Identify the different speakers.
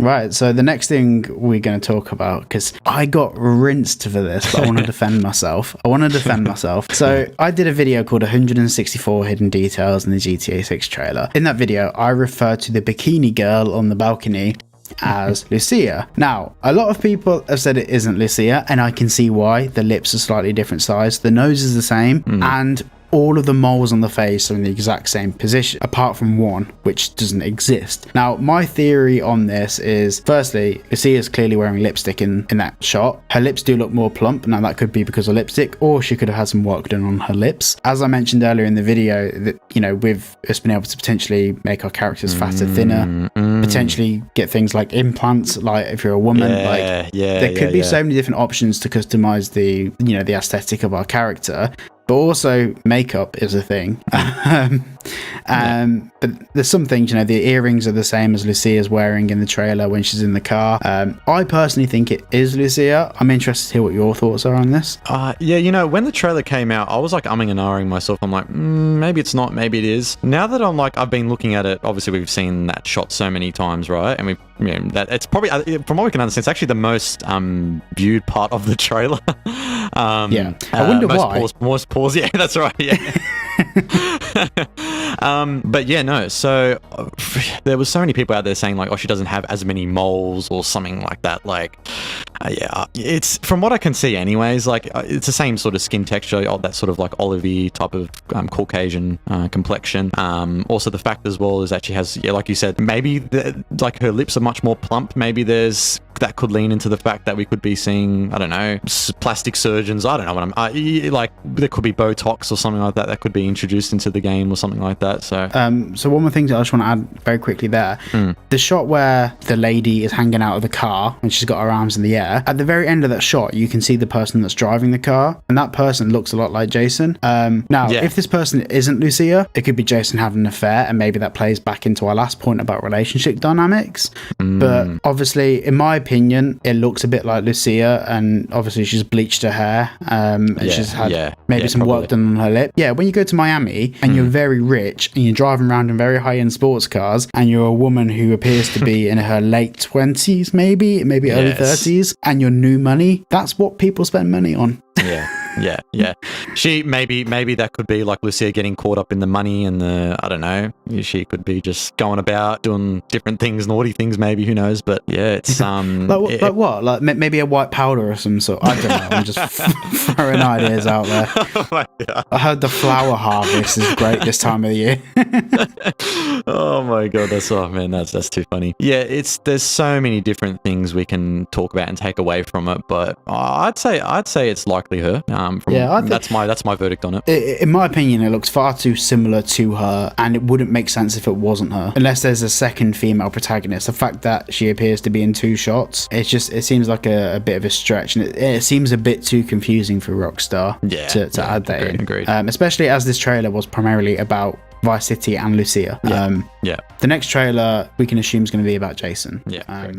Speaker 1: Right, so the next thing we're going to talk about, because I got rinsed for this, but I want to defend myself. So I did a video called 164 Hidden Details in the GTA 6 trailer. In that video, I referred to the bikini girl on the balcony as Lucia. Now, a lot of people have said it isn't Lucia, and I can see why. The lips are slightly different size, the nose is the same, and all of the moles on the face are in the exact same position, apart from one, which doesn't exist. Now, my theory on this is, firstly, Lucia's clearly wearing lipstick in that shot. Her lips do look more plump. Now, that could be because of lipstick, or she could have had some work done on her lips. As I mentioned earlier in the video, that, you know, we've just been able to potentially make our characters fatter, thinner, potentially get things like implants, like if you're a woman, there could be so many different options to customize the, you know, the aesthetic of our character. But also makeup is a thing. But there's some things, you know, the earrings are the same as Lucia's wearing in the trailer when she's in the car. I personally think it is Lucia. I'm interested to hear what your thoughts are on this.
Speaker 2: Yeah, you know, when the trailer came out, I was like umming and ahhing myself. I'm like, maybe it's not, maybe it is. Now that I'm like, I've been looking at it, obviously we've seen that shot so many times, right? And that it's probably, from what we can understand, it's actually the most viewed part of the trailer.
Speaker 1: I wonder why.
Speaker 2: Most pause. Yeah, that's right. Yeah. But yeah, no. So there was so many people out there saying like, oh, she doesn't have as many moles or something like that. Like, yeah, it's from what I can see, anyways. Like, it's the same sort of skin texture, that sort of like olivey type of Caucasian complexion. Also, the fact as well is that she has, yeah, like you said, maybe like her lips are much more plump. Maybe that could lean into the fact that we could be seeing, I don't know, plastic surgeons. I don't know what like there could be Botox or something like that that could be introduced into the game or something like that. So
Speaker 1: one more thing that I just want to add very quickly there, the shot where the lady is hanging out of the car and she's got her arms in the air, at the very end of that shot you can see the person that's driving the car, and that person looks a lot like Jason. If this person isn't Lucia, it could be Jason having an affair, and maybe that plays back into our last point about relationship dynamics. But obviously, in my opinion, it looks a bit like Lucia, and obviously she's bleached her hair, and she's had maybe some work done on her lip. Yeah, when you go to Miami and you're very rich and you're driving around in very high-end sports cars, and you're a woman who appears to be in her late 20s, maybe early 30s, and you're new money, that's what people spend money on.
Speaker 2: Yeah. She maybe that could be like Lucia getting caught up in the money and the, I don't know. She could be just going about doing different things, naughty things, maybe, who knows? But yeah, it's
Speaker 1: like what? Like maybe a white powder or some sort. I don't know. I'm just throwing ideas out there.
Speaker 2: Oh my God.
Speaker 1: I heard the flower harvest is great this time of the year.
Speaker 2: Oh my God, that's too funny. Yeah, there's so many different things we can talk about and take away from it, but I'd say it's likely her. That's my verdict on it.
Speaker 1: In my opinion, it looks far too similar to her, and it wouldn't make sense if it wasn't her, unless there's a second female protagonist. The fact that she appears to be in two shots, it seems like a bit of a stretch, and it seems a bit too confusing for Rockstar to add that in.
Speaker 2: Agreed.
Speaker 1: Especially as this trailer was primarily about Vice City and Lucia. The next trailer we can assume is going to be about Jason.
Speaker 2: Yeah.